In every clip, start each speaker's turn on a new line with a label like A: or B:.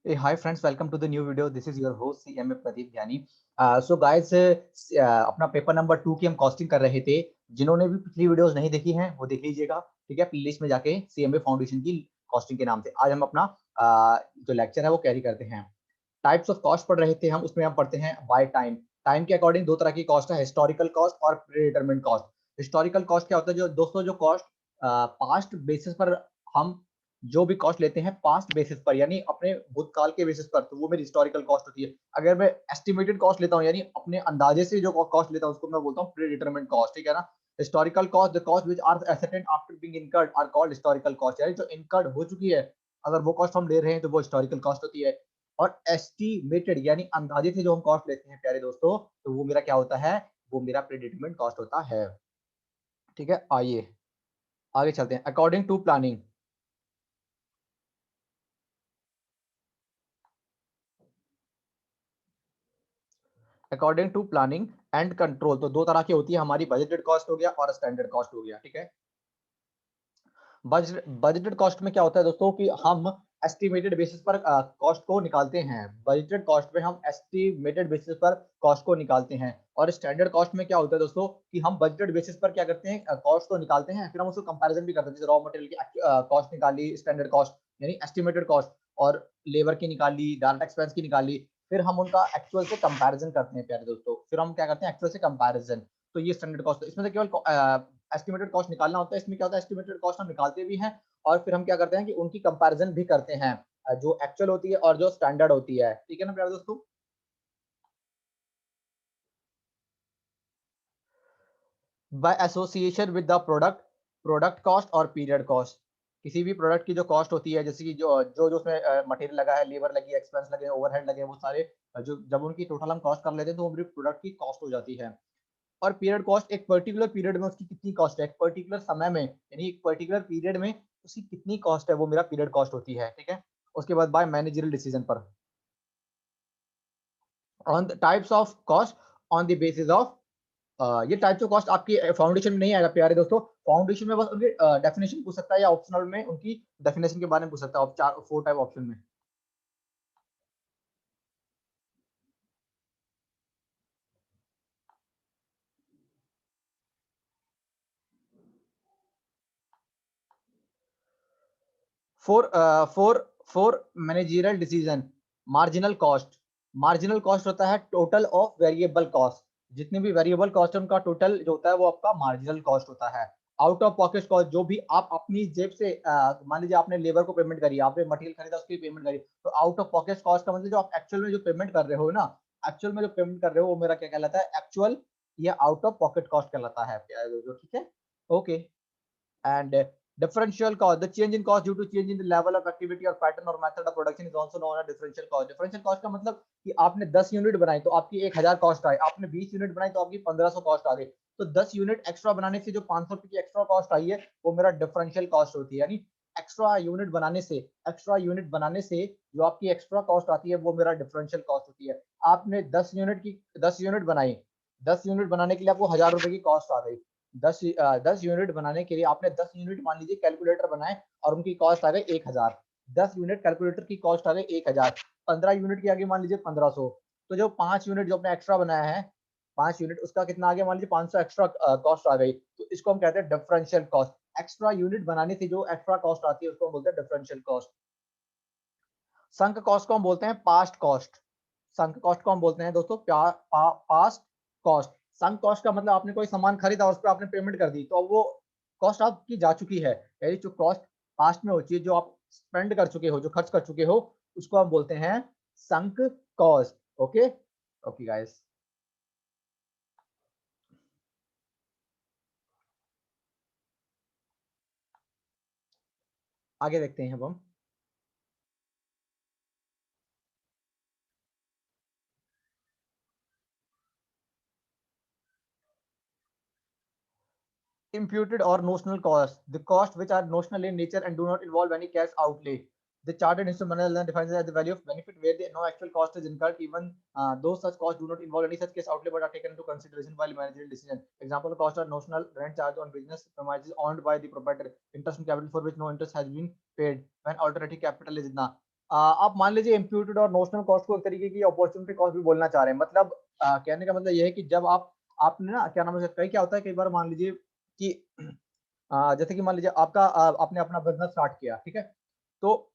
A: Hey, hi friends, welcome to the new video. This is your host CMA Pradeep Gyani. So guys, अपना paper number 2 की हम costing कर रहे थे। जिन्होंने भी पिछली वीडियोस नहीं देखी हैं वो देख लीजिएगा, ठीक है, प्लेलिस्ट में जाके CMA फाउंडेशन की कॉस्टिंग के नाम से। आज हम अपना जो लेक्चर है वो कैरी करते हैं। टाइप्स ऑफ कॉस्ट पढ़ रहे थे हम, उसमें हम पढ़ते हैं बाय टाइम। टाइम के अकॉर्डिंग दो तरह की कॉस्ट है, हिस्टोरिकल कॉस्ट और प्रीडिटरमिन्ड कॉस्ट। हिस्टोरिकल कॉस्ट क्या होता है? जो दोस्तों जो कॉस्ट पास्ट बेसिस पर हम जो भी कॉस्ट लेते हैं पास्ट बेसिस पर, यानी अपने भूतकाल के बेसिस पर, तो वो मेरी हिस्टोरिकल कॉस्ट होती है। अगर मैं एस्टिमेटेड कॉस्ट लेता हूँ, यानी अपने अंदाजे से जो कॉस्ट लेता हूँ, उसको मैं बोलता हूँ प्रीडिटरमिन्ड कॉस्ट, ठीक है ना। Historical cost, the cost which are ascertained after being incurred are called historical cost, यानी जो इनकर्ड हो चुकी है, अगर वो कॉस्ट हम ले रहे हैं तो वो हिस्टोरिकल कॉस्ट होती है। और एस्टिमेटेड यानी अंदाजे से जो हम कॉस्ट लेते हैं प्यारे दोस्तों, तो वो मेरा क्या होता है? वो मेरा प्रीडिटरमिन्ड कॉस्ट होता है। ठीक है, आइए आगे चलते हैं। According to planning, according to planning and control, तो दो तरह की होती है हमारी, बजटेड कॉस्ट हो गया और स्टैंडर्ड कॉस्ट हो गया, ठीक है। बजटेड कॉस्ट में क्या होता है दोस्तों कि हम एस्टिमेटेड बेसिस पर कॉस्ट को निकालते हैं। बजटेड कॉस्ट में हम एस्टिमेटेड बेसिस पर कॉस्ट को निकालते हैं। और स्टैंडर्ड कॉस्ट में क्या होता है दोस्तों कि हम बजटेड बेसिस पर क्या करते हैं, कॉस्ट को निकालते हैं, फिर हम उसको कंपैरिजन भी करते हैं। जैसे रॉ मटेरियल की कॉस्ट निकाली, स्टैंडर्ड कॉस्ट यानी एस्टिमेटेड कॉस्ट, और लेबर की निकाली, डायरेक्ट एक्सपेंस की निकाली, फिर हम उनका एक्चुअल से कंपैरिजन करते हैं प्यारे दोस्तों। फिर हम क्या करते हैं, एक्चुअल से कंपैरिजन। तो ये स्टैंडर्ड कॉस्ट, इसमें से केवल एस्टिमेटेड कॉस्ट निकालना होता है। इसमें क्या होता है, एस्टिमेटेड कॉस्ट हम निकालते भी हैं और फिर हम क्या करते हैं कि उनकी कंपैरिजन भी करते हैं, जो एक्चुअल होती है और जो स्टैंडर्ड होती है, ठीक है ना प्यारे दोस्तों। By association with the product, product cost और पीरियड कॉस्ट। किसी भी प्रोडक्ट की जो कॉस्ट होती है, जैसे कि जो उसमें मटेरियल लगा है, लेबर लगी, एक्सपेंस लगे, ओवरहेड लगे, वो सारे जो जब उनकी टोटल हम कॉस्ट कर लेते हैं तो वो मेरी प्रोडक्ट की कॉस्ट हो जाती है। और पीरियड कॉस्ट, एक पर्टिकुलर पीरियड में उसकी कितनी कॉस्ट है, एक पर्टिकुलर समय में, यानी एक पर्टिकुलर पीरियड में उसकी कितनी कॉस्ट है, वो मेरा पीरियड कॉस्ट होती है, ठीक है। उसके बाद बाय मैनेजरियल डिसीजन पर, on the types of cost, on the basis of, ये टाइप्स ऑफ कॉस्ट आपकी फाउंडेशन में नहीं आएगा प्यारे दोस्तों। फाउंडेशन में बस उनकी डेफिनेशन पूछ सकता है, या ऑप्शनल में उनकी डेफिनेशन के बारे में पूछ सकता है, चार फोर टाइप ऑप्शन में। Four four four managerial decision. Marginal cost, marginal cost होता है टोटल ऑफ वेरिएबल कॉस्ट। जितने भी वेरिएबल कॉस्ट है उनका टोटल जो होता है वो आपका मार्जिनल कॉस्ट होता है। आउट ऑफ पॉकेट कॉस्ट, जो भी आप अपनी जेब से मान लीजिए आपने लेबर को पेमेंट करी, आपने मटेरियल खरीदा उसकी पेमेंट करी, तो आउट ऑफ पॉकेट कॉस्ट का मतलब जो आप एक्चुअल में जो पेमेंट कर रहे हो ना, एक्चुअल में जो पेमेंट कर रहे हो वो मेरा क्या कहलाता है, एक्चुअल या आउट ऑफ पॉकेट कॉस्ट कहलाता है, ठीक है। Okay, and differential cost, the change in cost due to change in the level of activity or pattern or method of production is also known as differential cost। differential cost का मतलब कि आपने 10 unit बनाई तो आपकी 1000 cost आई, आपने 20 unit बनाई तो आपकी 1500 कॉस्ट आ गई। तो 10 यूनिट एक्स्ट्रा बनाने से जो 500 रुपए की एक्स्ट्रा कॉस्ट आई है वो मेरा डिफरेंशियल कॉस्ट होती है। यानी एक्स्ट्रा यूनिट बनाने से, एक्स्ट्रा यूनिट बनाने से जो आपकी एक्स्ट्रा कॉस्ट आती है वो मेरा डिफरेंशियल कॉस्ट होती है। आपने 10 यूनिट बनाई, 10 यूनिट बनाने के लिए आपको 1000 रुपए की कॉस्ट आ गई। 10 यूनिट बनाने के लिए आपने 10 यूनिट मान लीजिए कैलकुलेटर बनाए और उनकी कॉस्ट आ गई 1000। 10 यूनिट कैलकुलेटर की कॉस्ट आ गई 1000। 15 यूनिट की आगे मान लीजिए 1500। तो जो 5 यूनिट जो आपने एक्स्ट्रा बनाया है, 5 यूनिट, उसका कितना आ गया, मान लीजिए 500 एक्स्ट्रा कॉस्ट आ गई। तो इसको हम कहते हैं डिफरेंशियल कॉस्ट। एक्स्ट्रा यूनिट बनाने से जो एक्स्ट्रा कॉस्ट आती है उसको हम बोलते हैं डिफरेंशियल कॉस्ट। संक कॉस्ट को हम बोलते हैं पास्ट कॉस्ट। संक कॉस्ट को हम बोलते हैं दोस्तों पास्ट कॉस्ट। संक कॉस्ट का मतलब आपने कोई सामान खरीदा और उस पर आपने पेमेंट कर दी, तो अब वो कॉस्ट आपकी जा चुकी है, यानी जो कॉस्ट पास्ट में होती है, जो आप स्पेंड कर चुके हो, जो खर्च कर चुके हो, उसको हम बोलते हैं sunk cost. Okay, okay guys, आगे देखते हैं अब हम। Imputed or notional cost, the cost which are notional in nature and do not involve any cash outlay. The chartered instrument defines it as the value of benefit where the no actual cost is incurred, even though such costs do not involve any such cash outlay but are taken into consideration while managerial decision. Example of cost are notional rent charge on business premises owned by the proprietor, interest on capital for which no interest has been paid when alternative capital is na. आप मान लीजिए imputed और notional cost को एक तरीके की opportunity cost भी बोलना चाह रहे हैं। मतलब कहने का मतलब ये है कि जब आपने ना क्या नाम है, कई क्या होता है, कई बार मान लीजिए कि जैसे कि मान लीजिए आपका आपने अपना बिजनेस स्टार्ट किया, ठीक है? तो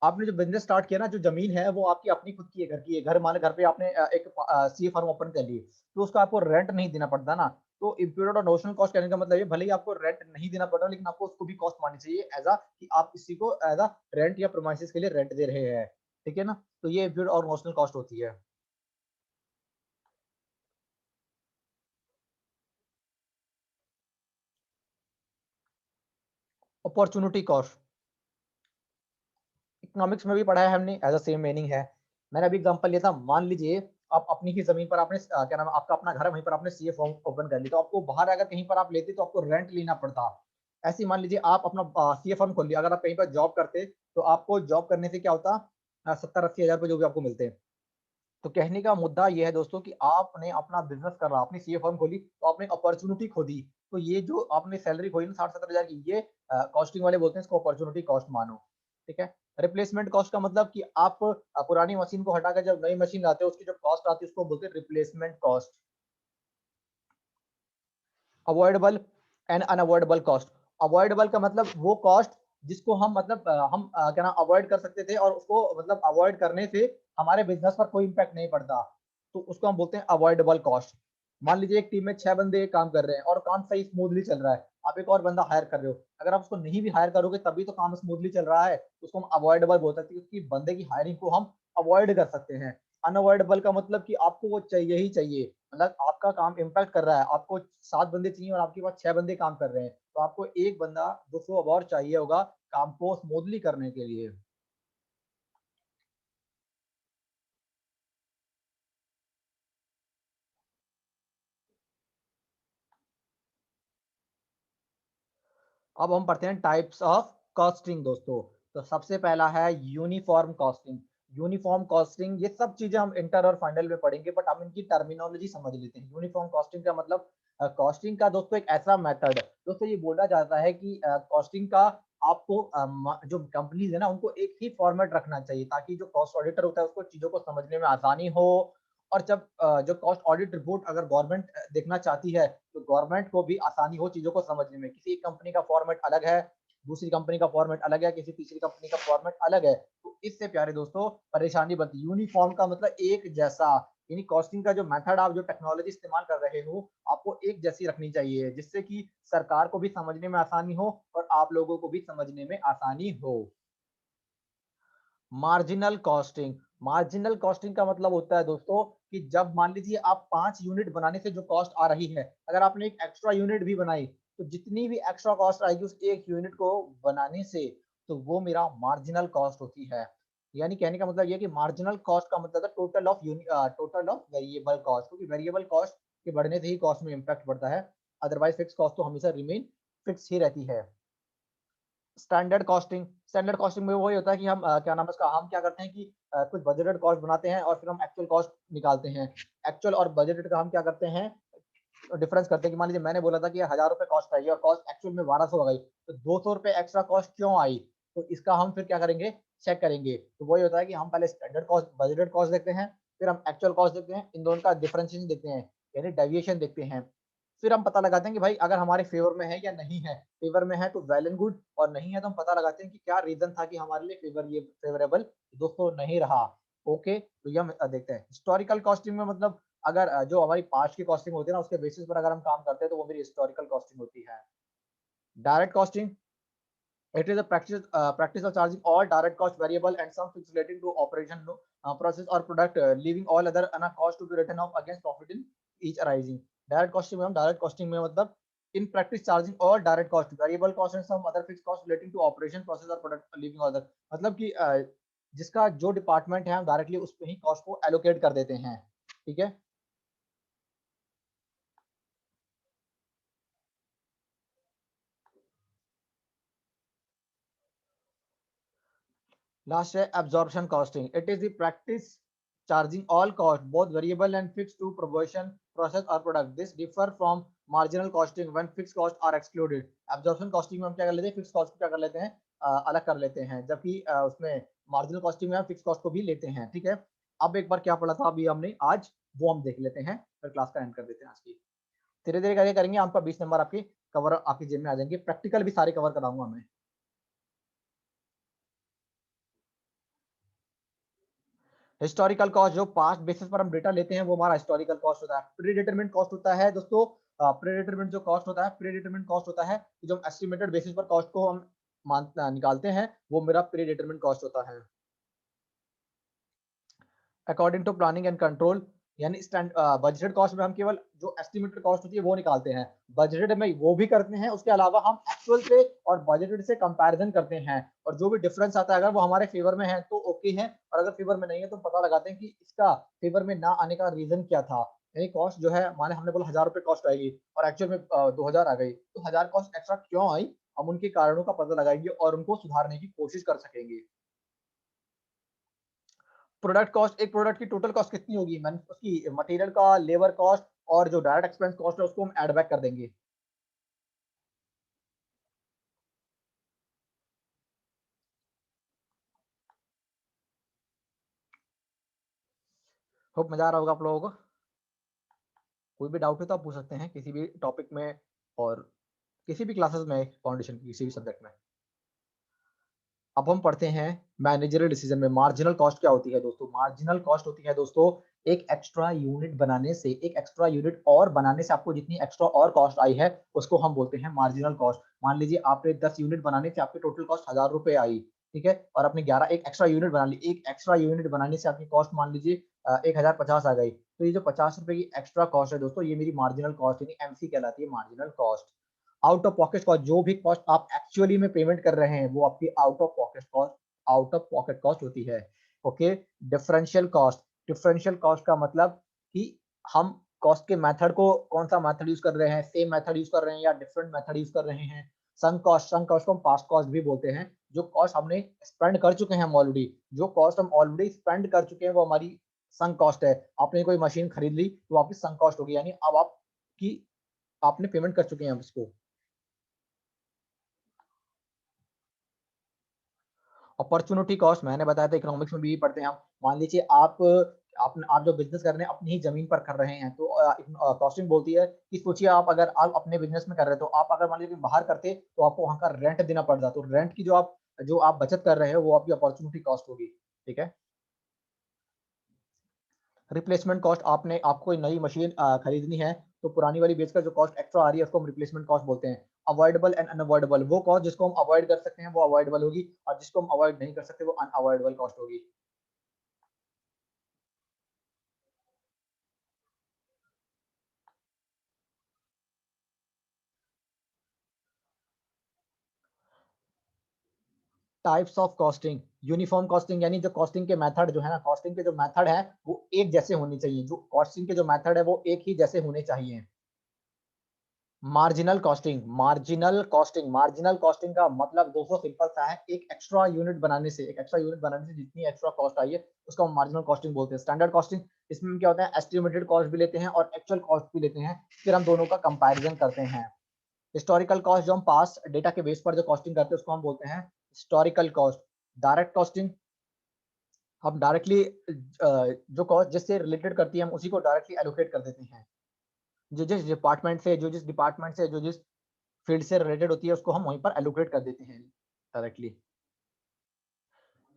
A: आपने जो बिजनेस स्टार्ट किया ना, जो जमीन है वो आपकी अपनी खुद की है, घर की है। घर माने घर पे आपने एक सी फार्म ओपन कर ली, तो उसका आपको रेंट नहीं देना पड़ता ना। तो इम्प्यूटेड और नोशनल कॉस्ट कहने का मतलब ये, भले ही आपको रेंट नहीं देना पड़ रहा, लेकिन आपको उसको भी कॉस्ट माननी चाहिए एज अ कि आप इसी को एज अ रेंट या प्रीमाइसेस के लिए रेंट दे रहे हैं, ठीक है ना? तो ये इम्प्यूटेड और नोशनल कॉस्ट होती है। अपॉर्चुनिटी कॉस्ट इकोनॉमिक्स में भी पढ़ा है हमने, एज अ सेम मीनिंग है। मैंने अभी एग्जांपल लिया था, मान लीजिए आप अपनी ही जमीन पर आपने क्या नाम है, आपका अपना घर है, वहीं पर आपने सीए फॉर्म ओपन कर ली, तो आपको बाहर अगर कहीं पर आप लेते तो आपको रेंट लेना पड़ता। ऐसे ही मान लीजिए आप अपना सीए फॉर्म खोल लिया, अगर आप कहीं पर जॉब करते तो आपको जॉब करने से क्या होता, 70-80 हज़ार रुपये जो भी आपको मिलते हैं। तो कहने का मुद्दा ये है दोस्तों कि आपने अपना बिजनेस कर रहा, अपनी सीए फर्म खोली, तो आपने अपॉर्चुनिटी खो दी। तो ये जो आपने सैलरी खोई ना 60-70 हज़ार की, ये कॉस्टिंग वाले बोलते हैं इसको अपॉर्चुनिटी कॉस्ट मानो, ठीक है? रिप्लेसमेंट कॉस्ट का मतलब कि आप पुरानी मशीन को हटाकर जब नई मशीन लाते हो, उसकी जो कॉस्ट आती है उसको बोलते हैं replacement cost. Avoidable and unavoidable cost. Avoidable का मतलब वो कॉस्ट जिसको हम मतलब हम क्या नाम अवॉइड कर सकते थे, और उसको मतलब अवॉइड करने से हमारे बिजनेस पर कोई इम्पैक्ट नहीं पड़ता, तो उसको हम बोलते हैं अवॉइडेबल कॉस्ट। मान लीजिए एक टीम में 6 बंदे काम कर रहे हैं और काम सही स्मूथली चल रहा है, आप एक और बंदा हायर कर रहे हो, अगर आप उसको नहीं भी हायर करोगे तभी तो काम स्मूथली चल रहा है, तो उसको हम अवॉइडेबल बोल सकते हैं, क्योंकि बंदे की हायरिंग को हम अवॉइड कर सकते हैं। अनअवॉइडेबल का मतलब कि आपको वो चाहिए ही चाहिए, मतलब आपका काम इम्पैक्ट कर रहा है, आपको 7 बंदे चाहिए और आपके पास 6 बंदे काम कर रहे हैं, तो आपको एक बंदा 200 और चाहिए होगा काम को स्मूथली करने के लिए। अब हम पढ़ते हैं टाइप्स ऑफ कॉस्टिंग दोस्तों। तो सबसे पहला है यूनिफॉर्म कॉस्टिंग। यूनिफॉर्म कॉस्टिंग ये सब चीजें हम इंटर और फाइनल में पढ़ेंगे, बट हम इनकी टर्मिनोलॉजी समझ लेते हैं। यूनिफॉर्म कॉस्टिंग का मतलब कॉस्टिंग का दोस्तों एक ऐसा मेथड, दोस्तों ये बोला जाता है कि कॉस्टिंग का आपको जो कंपनीज है ना उनको एक ही फॉर्मेट रखना चाहिए, ताकि जो कॉस्ट ऑडिटर होता है उसको चीजों को समझने में आसानी हो। और जब जो कॉस्ट ऑडिट रिपोर्ट अगर गवर्नमेंट देखना चाहती है, तो गवर्नमेंट को भी आसानी हो चीजों को समझने में। किसी एक कंपनी का फॉर्मेट अलग है, दूसरी कंपनी का फॉर्मेट अलग है, किसी तीसरी कंपनी का फॉर्मेट अलग है, तो इससे प्यारे दोस्तों परेशानी बनती है। यूनिफॉर्म का मतलब एक जैसा, यानी कॉस्टिंग का जो मेथड आप जो टेक्नोलॉजी इस्तेमाल कर रहे हो आपको एक जैसी रखनी चाहिए, जिससे कि सरकार को भी समझने में आसानी हो और आप लोगों को भी समझने में आसानी हो। Marginal costing. मार्जिनल कॉस्टिंग का मतलब होता है दोस्तों कि जब मान लीजिए आप 5 यूनिट बनाने से जो कॉस्ट आ रही है, अगर आपने एक एक्स्ट्रा यूनिट भी बनाई, तो जितनी भी एक्स्ट्रा कॉस्ट आएगी उस एक यूनिट को बनाने से, तो वो मेरा मार्जिनल कॉस्ट होती है। यानी कहने का मतलब ये कि मार्जिनल कॉस्ट का मतलब है टोटल ऑफ वेरिएबल कॉस्ट, क्योंकि वेरिएबल कॉस्ट के बढ़ने से ही कॉस्ट में इम्पैक्ट पड़ता है, अदरवाइज फिक्स कॉस्ट तो हमेशा रिमेन फिक्स ही रहती है। स्टैंडर्ड कॉस्टिंग में वही होता है कि हम क्या नाम है उसका, हम क्या करते हैं कि कुछ बजटेड कॉस्ट बनाते हैं और फिर हम एक्चुअल कॉस्ट निकालते हैं। एक्चुअल और बजटेड का हम क्या करते हैं, डिफरेंस करते हैं कि मान लीजिए मैंने बोला था कि 1000 रुपए कॉस्ट आई और कॉस्ट एक्चुअल में 1200 हो गई, तो 200 रुपए एक्स्ट्रा कॉस्ट क्यों आई, तो इसका हम फिर क्या करेंगे, चेक करेंगे। तो वही होता है कि हम पहले स्टैंडर्ड कॉस्ट बजटेड कॉस्ट देखते हैं, फिर हम एक्चुअल कॉस्ट देखते हैं, इन दोनों का डिफरेंशिएशन देखते हैं, यानी डेविएशन देखते हैं। फिर हम पता लगाते हैं कि भाई अगर हमारे फेवर में है या नहीं है, फेवर में है तो वेल एंड गुड, और नहीं है तो हम पता लगाते हैं कि क्या रीजन था कि हमारे लिए फेवरेबल दोस्तों नहीं रहा। ओके, तो ये हम देखते हैं। हिस्टोरिकल कॉस्टिंग में मतलब अगर जो हमारी पास्ट की कॉस्टिंग होती है ना उसके बेसिस पर अगर हम काम करते हैं तो वो मेरी हिस्टोरिकल कॉस्टिंग होती है। Direct costing, it is a practice of charging all direct cost variable and some fixed relating to operation, process or product, leaving all other cost to be written off against profit in each arising. Direct costing में हम direct costing में मतलब in practice charging all direct cost variable cost and some other fixed cost relating to operation process और product leaving other, मतलब कि जिसका जो department है हम डायरेक्टली उस पे ही कॉस्ट को एलोकेट कर देते हैं, ठीक है। लास्ट है absorption costing. It is the practice charging all cost, both variable and fixed, to proportion, process or product. This differ from marginal costing when fixed costs are excluded. Absorption costing में हम क्या कर लेते हैं, fixed cost को क्या कर लेते हैं, अलग कर लेते हैं, जबकि उसमें मार्जिनल कॉस्टिंग में हम फिक्स कॉस्ट को भी लेते हैं, ठीक है। अब एक बार क्या पढ़ा था अभी हमने आज, वो हम देख लेते हैं, फिर क्लास का एंड कर देते हैं आज की। धीरे धीरे करके करेंगे, आपका 20 नंबर आपके कवर आपकी जेब में आ जाएंगे। प्रैक्टिकल भी सारे कवर कराऊंगा मैं। हिस्टोरिकल कॉस्ट, जो पास्ट बेसिस पर हम डेटा लेते हैं वो हमारा हिस्टोरिकल कॉस्ट होता है। प्री डिटरमिनेंट कॉस्ट होता है दोस्तों, प्री डिटरमिनेंट जो कॉस्ट होता है, प्री डिटरमिनेंट कॉस्ट होता है जो हम एस्टिमेटेड बेसिस पर कॉस्ट को हम निकालते हैं, वो मेरा प्री डिटरमिनेंट कॉस्ट होता है। According to planning and control, यानी बजटेड कॉस्ट में हम केवल जो एस्टिमेटेड कॉस्ट होती है वो निकालते हैं, बजटेड में वो भी करते हैं, उसके अलावा हम एक्चुअल से और बजटेड से कंपैरिजन करते हैं, और जो भी डिफरेंस आता है अगर वो हमारे फेवर में है तो ओके है, और अगर फेवर में नहीं है तो पता लगाते हैं कि इसका फेवर में ना आने का रीजन क्या था। यानी कॉस्ट जो है, माने हमने बोला 1000 रुपए कॉस्ट आएगी और एक्चुअल में 2000 आ गई, तो 1000 कॉस्ट एक्स्ट्रा क्यों आई, हम उनके कारणों का पता लगाएंगे और उनको सुधारने की कोशिश कर सकेंगे। प्रोडक्ट कॉस्ट, एक प्रोडक्ट की टोटल कॉस्ट कितनी होगी, मैंने उसकी मटेरियल का, लेबर कॉस्ट और जो डायरेक्ट एक्सपेंस कॉस्ट है उसको हम ऐड बैक कर देंगे। होप मजा आ रहा होगा आप लोगों को। कोई भी डाउट है तो आप पूछ सकते हैं किसी भी टॉपिक में, और किसी भी क्लासेस में, फाउंडेशन की किसी भी सब्जेक्ट में। अब हम पढ़ते हैं मैनेजरियल डिसीजन में मार्जिनल कॉस्ट क्या होती है दोस्तों। मार्जिनल कॉस्ट होती है दोस्तों एक एक्स्ट्रा यूनिट बनाने से, एक एक्स्ट्रा यूनिट और बनाने से आपको जितनी एक्स्ट्रा और कॉस्ट आई है उसको हम बोलते हैं मार्जिनल कॉस्ट। मान लीजिए आपने 10 यूनिट बनाने से आपकी टोटल कॉस्ट 1000 रुपए आई, ठीक है, और आपने 11 एक एक्स्ट्रा यूनिट बना ली, एक एक्स्ट्रा यूनिट बनाने से आपकी कॉस्ट मान लीजिए 1050 आ गई, तो ये जो 50 रुपए की एक्स्ट्रा कॉस्ट है दोस्तों, ये मेरी मार्जिनल कॉस्ट यानी एमसी कहलाती है, marginal cost. Out of pocket cost, जो भी कॉस्ट आप एक्चुअली में पेमेंट कर रहे हैं वो आपकी out of pocket cost, out of pocket cost होती है। Okay. Differential cost, differential cost का मतलब कि हम कॉस्ट के मेथड को, कौन सा मेथड यूज कर रहे हैं, सेम मेथड यूज कर रहे हैं या डिफरेंट मेथड यूज कर रहे हैं। संक कॉस्ट को हम पास्ट कॉस्ट भी बोलते हैं, जो कॉस्ट हमने स्पेंड कर चुके हैं हम ऑलरेडी, जो कॉस्ट हम ऑलरेडी स्पेंड कर चुके हैं वो हमारी संक कॉस्ट है। आपने कोई मशीन खरीद ली तो आपकी संक कॉस्ट होगी, यानी अब आपकी, आपने पेमेंट कर चुके हैं इसको। अपॉर्चुनिटी कॉस्ट मैंने बताया था, इकोनॉमिक्स में भी पढ़ते हैं हम। मान लीजिए आप जो बिजनेस कर रहे हैं अपनी ही जमीन पर कर रहे हैं, तो कॉस्टिंग बोलती है कि सोचिए आप अगर आप अपने बिजनेस में कर रहे हो, तो आप अगर मान लीजिए बाहर करते तो आपको वहां का रेंट देना पड़ता, तो रेंट की जो आप बचत कर रहे हो वो आपकी अपॉर्चुनिटी कॉस्ट होगी, ठीक है। रिप्लेसमेंट कॉस्ट, आपने आपको कोई नई मशीन खरीदनी है, तो पुरानी वाली बेचकर जो कॉस्ट एक्स्ट्रा आ रही है उसको हम रिप्लेसमेंट कॉस्ट बोलते हैं। अवॉइडेबल एंड अनअवॉइडेबल, वो कॉस्ट जिसको हम अवॉइड कर सकते हैं वो अवॉइडेबल होगी, और जिसको हम अवॉइड नहीं कर सकते वो अनअवॉइडेबल कॉस्ट होगी। Types of costing, uniform costing, यानी जो कॉस्टिंग के मेथड जो है ना, कॉस्टिंग के जो मेथड है वो एक जैसे होने चाहिए, जो कॉस्टिंग के जो मेथड है वो एक ही जैसे होने चाहिए। मार्जिनल कॉस्टिंग, मार्जिनल कॉस्टिंग का मतलब दोस्तों सिंपल सा है, एक एक्स्ट्रा यूनिट बनाने से, जितनी एक्स्ट्रा कॉस्ट आई है उसको हम मार्जिनल कॉस्टिंग बोलते हैं। स्टैंडर्ड कॉस्टिंग, इसमें क्या होता है, एस्टिमेटेड कॉस्ट भी लेते हैं और एक्चुअल कॉस्ट भी लेते हैं, फिर हम दोनों का कंपैरिजन करते हैं। हिस्टोरिकल कॉस्ट, जो हम पास डेटा के बेस पर जो कॉस्टिंग करते हैं उसको हम बोलते हैं हिस्टोरिकल कॉस्ट। डायरेक्ट कॉस्टिंग, हम डायरेक्टली जो कॉस्ट जिससे रिलेटेड करती है हम उसी को डायरेक्टली एलोकेट कर देते हैं, जिस डिपार्टमेंट से जो जिस फील्ड से रिलेटेड होती है उसको हम वहीं पर एलोकेट कर देते हैं डायरेक्टली।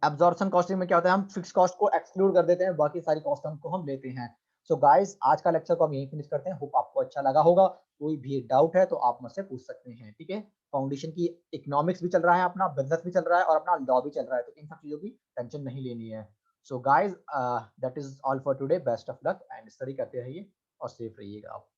A: एब्जॉर्प्शन कॉस्टिंग में क्या होता है, हम फिक्स कॉस्ट को एक्सक्लूड कर देते हैं, बाकी सारी कॉस्ट हमको हम लेते हैं। सो गाइस, आज का लेक्चर को हम यहीं फिनिश करते हैं, होप आपको अच्छा लगा होगा। कोई भी डाउट है तो आप मुझसे पूछ सकते हैं, ठीक है। फाउंडेशन की इकोनॉमिक्स भी चल रहा है, अपना बिजनेस भी चल रहा है और अपना लॉ भी चल रहा है, तो इन सब चीजों की टेंशन नहीं लेनी है। So guys, that is all for today, best of luck and study करते रहिए और सेफ रहिएगा आप।